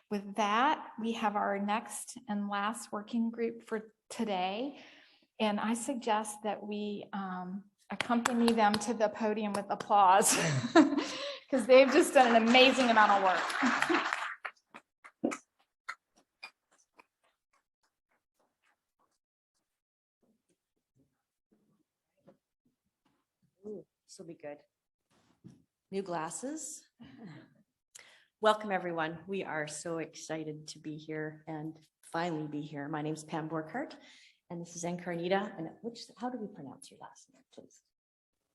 With that, we have our next and last working group for today. And I suggest that we accompany them to the podium with applause because they've just done an amazing amount of work. This will be good. New glasses. Welcome, everyone. We are so excited to be here and finally be here. My name is Pam Borghardt, and this is Encarnita. And how do we pronounce your last name, please?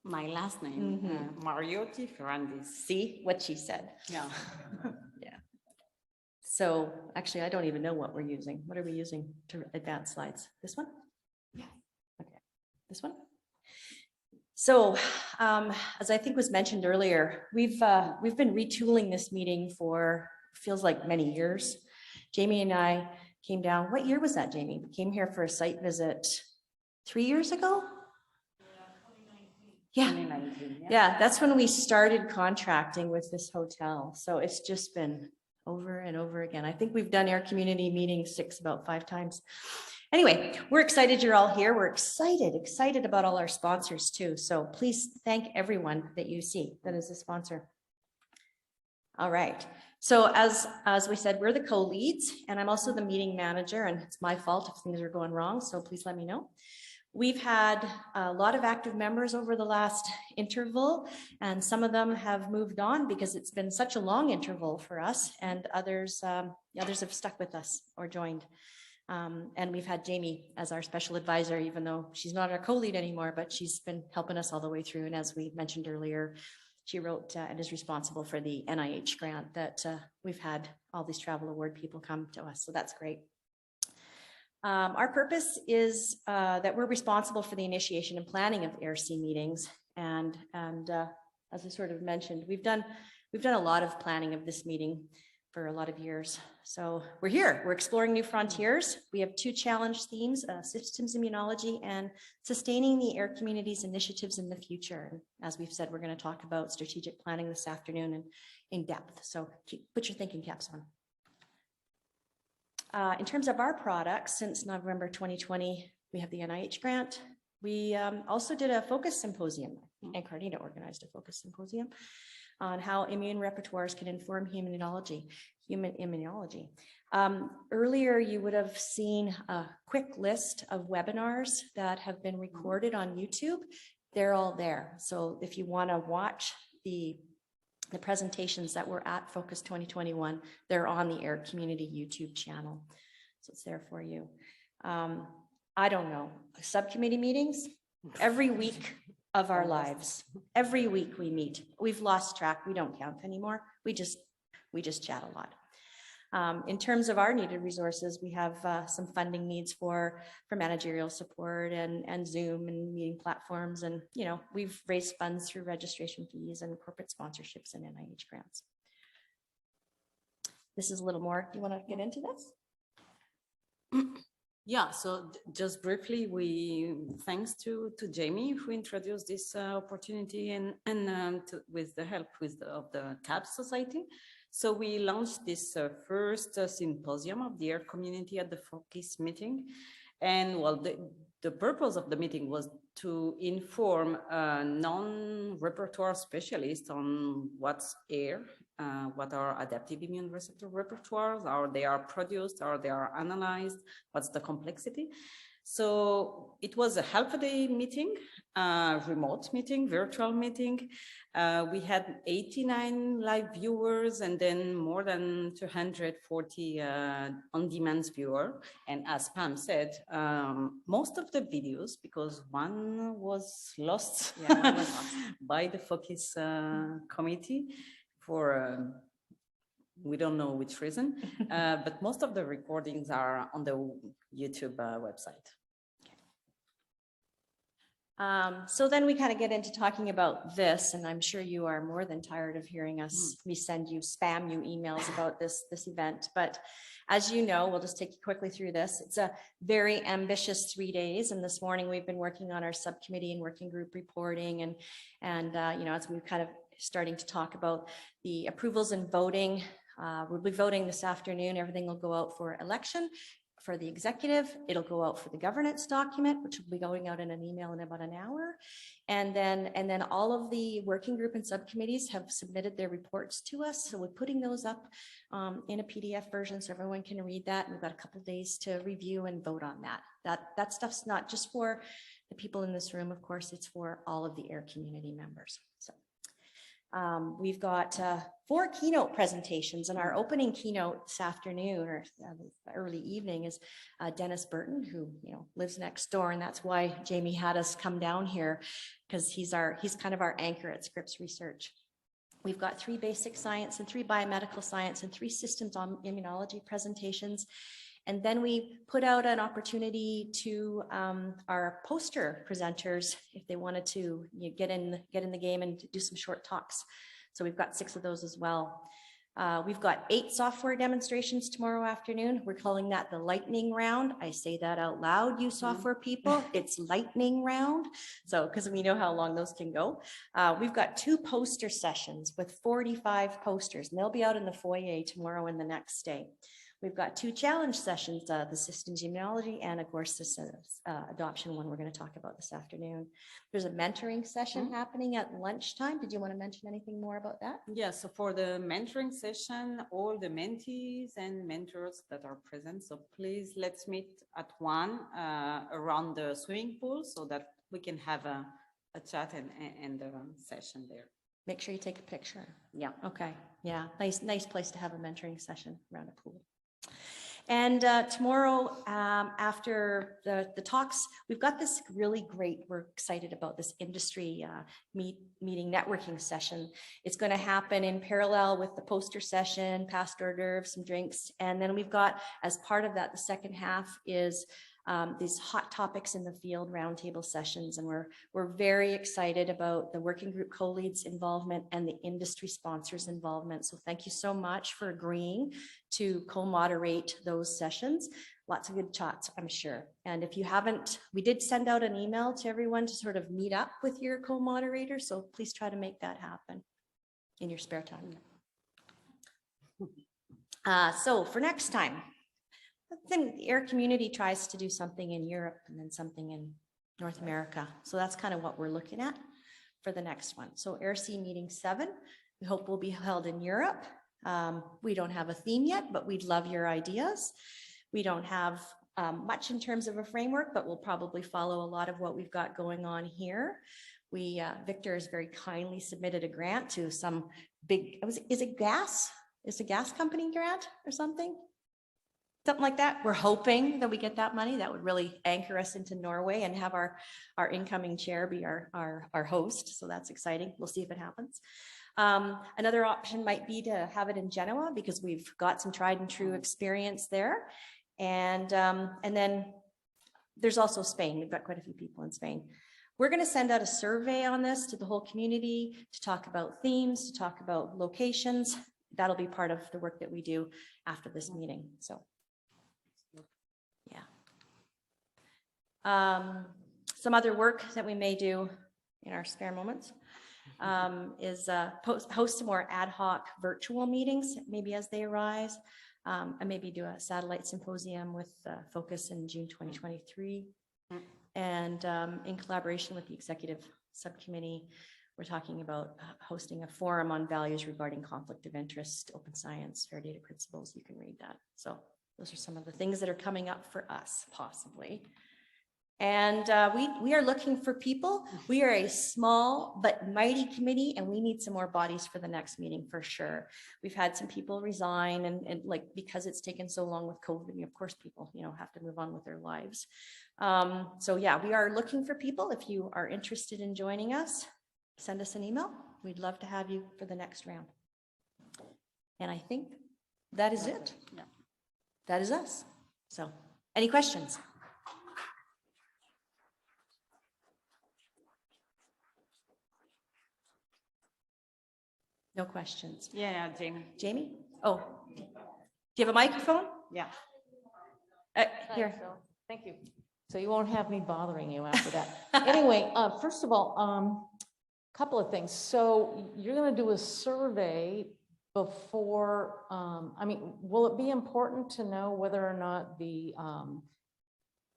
My last name, Mariotti-Ferrandiz. See what she said. Yeah. Yeah. So actually, I don't even know what we're using. What are we using to advance slides? This one? Yeah. Okay. This one? So, as I think was mentioned earlier, we've been retooling this meeting for feels like many years. Jamie and I came down. What year was that, Jamie? We came here for a site visit 3 years ago. Yeah, 2019. Yeah, that's when we started contracting with this hotel. So it's just been over and over again. I think we've done our community meetings about 5 times. Anyway, we're excited you're all here. We're excited about all our sponsors too. So please thank everyone that you see that is a sponsor. All right. So as we said, we're the co-leads and I'm also the meeting manager, and it's my fault if things are going wrong. So please let me know. We've had a lot of active members over the last interval, and some of them have moved on because it's been such a long interval for us, and others have stuck with us or joined. And we've had Jamie as our special advisor, even though she's not our co-lead anymore, but she's been helping us all the way through. And as we mentioned earlier, she wrote and is responsible for the NIH grant that we've had all these travel award people come to us. So that's great. Our purpose is that we're responsible for the initiation and planning of AIRR-C meetings. And as I sort of mentioned, we've done a lot of planning of this meeting for a lot of years. So we're here, we're exploring new frontiers. We have 2 challenge themes, systems immunology and sustaining the AIR community's initiatives in the future. And as we've said, we're going to talk about strategic planning this afternoon and in depth. So put your thinking caps on. In terms of our products, since November 2020, we have the NIH grant. We also did a focus symposium. Encarnita organized a focus symposium on how immune repertoires can inform human immunology. Earlier, you would have seen a quick list of webinars that have been recorded on YouTube. They're all there. So if you want to watch the presentations that were at Focus 2021, they're on the AIR Community YouTube channel. So it's there for you. I don't know, subcommittee meetings every week of our lives. Every week we meet. We've lost track. We don't count anymore. We just chat a lot. In terms of our needed resources, we have some funding needs for managerial support and Zoom and meeting platforms. And, you know, we've raised funds through registration fees and corporate sponsorships and NIH grants. This is a little more. Do you want to get into this? Yeah, so just briefly, thanks to Jamie who introduced this opportunity and with the help of the CAB Society. So we launched this first symposium of the AIR community at the Focus meeting. And well, the purpose of the meeting was to inform non-repertoire specialists on what's AIR, what are adaptive immune receptor repertoires, how they are produced, how they are analyzed, what's the complexity. So it was a half-a-day meeting, remote meeting, virtual meeting. We had 89 live viewers and then more than 240 on-demand viewers. And as Pam said, most of the videos, because one was lost, by the Focus committee for we don't know which reason, but most of the recordings are on the YouTube website. So then we kind of get into talking about this, and I'm sure you are more than tired of hearing us. We spam you emails about this event. But as you know, we'll just take you quickly through this. It's a very ambitious 3 days, and this morning we've been working on our subcommittee and working group reporting, and you know, as we've kind of starting to talk about the approvals and voting We'll be voting this afternoon. Everything will go out for election. For the executive, it'll go out for the governance document, which will be going out in an email in about an hour. And then all of the working group and subcommittees have submitted their reports to us. So we're putting those up in a PDF version so everyone can read that. And we've got a couple of days to review and vote on that. That stuff's not just for the people in this room, of course, it's for all of the AIR community members. So we've got 4 keynote presentations, and our opening keynote this afternoon or early evening is Dennis Burton, who lives next door, and that's why Jamie had us come down here, because he's kind of our anchor at Scripps Research. We've got 3 basic science and 3 biomedical science and 3 systems on immunology presentations. And then we put out an opportunity to our poster presenters if they wanted to get in the game and do some short talks. So we've got 6 of those as well. We've got 8 software demonstrations tomorrow afternoon. We're calling that the lightning round. I say that out loud, you software people. It's lightning round. So because we know how long those can go. We've got 2 poster sessions with 45 posters, and they'll be out in the foyer tomorrow and the next day. We've got 2 challenge sessions, the systems immunology and of course this adoption one we're going to talk about this afternoon. There's a mentoring session happening at lunchtime. Did you want to mention anything more about that? Yeah, so for the mentoring session, all the mentees and mentors that are present, so please let's meet at 1 around the swimming pool so that we can have a chat and a session there. Make sure you take a picture. Yeah. Okay. Yeah. Nice place to have a mentoring session around a pool. And tomorrow, after the talks, we've got this really great, we're excited about this industry meeting networking session. It's going to happen in parallel with the poster session, past hors d'oeuvres, some drinks. And then we've got, as part of that, the second half is these hot topics in the field roundtable sessions. And we're very excited about the working group co-leads involvement and the industry sponsors involvement. So thank you so much for agreeing to co-moderate those sessions. Lots of good chats, I'm sure. And if you haven't, we did send out an email to everyone to sort of meet up with your co-moderator. So please try to make that happen in your spare time. So for next time, then the AIR community tries to do something in Europe and then something in North America. So that's kind of what we're looking at for the next one. So AIRR-C meeting 7, we hope will be held in Europe. We don't have a theme yet, but we'd love your ideas. We don't have much in terms of a framework, but we'll probably follow a lot of what we've got going on here. Victor has very kindly submitted a grant to some big, is it gas? Is it a gas company grant or something? Something like that. We're hoping that we get that money. That would really anchor us into Norway and have our incoming chair be our host. So that's exciting. We'll see if it happens. Another option might be to have it in Genoa because we've got some tried and true experience there. And then there's also Spain. We've got quite a few people in Spain. We're going to send out a survey on this to the whole community to talk about themes, to talk about locations. That'll be part of the work that we do after this meeting. So. Some other work that we may do in our spare moments is host some more ad hoc virtual meetings, maybe as they arise, and maybe do a satellite symposium with focus in June 2023. And in collaboration with the executive subcommittee, we're talking about hosting a forum on values regarding conflict of interest, open science, fair data principles. You can read that. So those are some of the things that are coming up for us, possibly. And we are looking for people. We are a small but mighty committee, and we need some more bodies for the next meeting for sure. We've had some people resign, and like because it's taken so long with COVID, of course, people have to move on with their lives. So yeah, we are looking for people. If you are interested in joining us, send us an email. We'd love to have you for the next round. And I think that is it. Yeah. That is us. So, any questions? No questions. Yeah, Jamie. Jamie? Oh, do you have a microphone? Yeah. Here. Thank you. So you won't have me bothering you after that. Anyway, first of all, couple of things. So you're going to do a survey before, I mean, will it be important to know whether or not the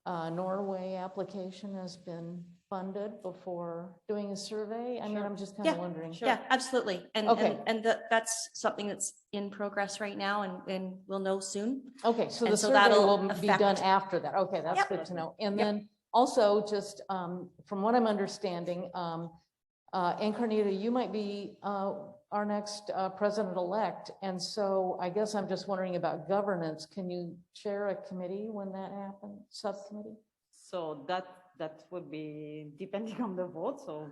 Norway application has been funded before doing a survey? I mean, Sure. I'm just kind of Yeah, wondering. Yeah, absolutely. Okay. And that's something that's in progress right now and we'll know soon. Okay, so the And so survey that'll will be done affect- after that. Okay, that's Yep. good to know. And Yep. then also just from what I'm understanding, Encarnita, you might be our next president-elect. And so I guess I'm just wondering about governance. Can you chair a committee when that happens, subcommittee? So that would be depending on the vote, so.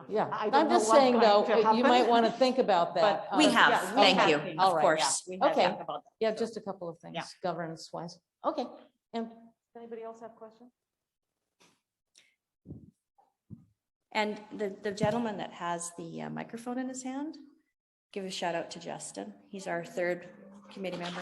Yeah, I don't I'm know just what's saying going though, to you might happen. want to think about that. We But have, yeah, we thank have you, things. of All right, course. We have Okay. talked about that. Yeah, so. just a couple of things, Yeah. governance wise. Okay, and anybody else have questions? And the gentleman that has the microphone in his hand, give a shout out to Justin. He's our third committee member.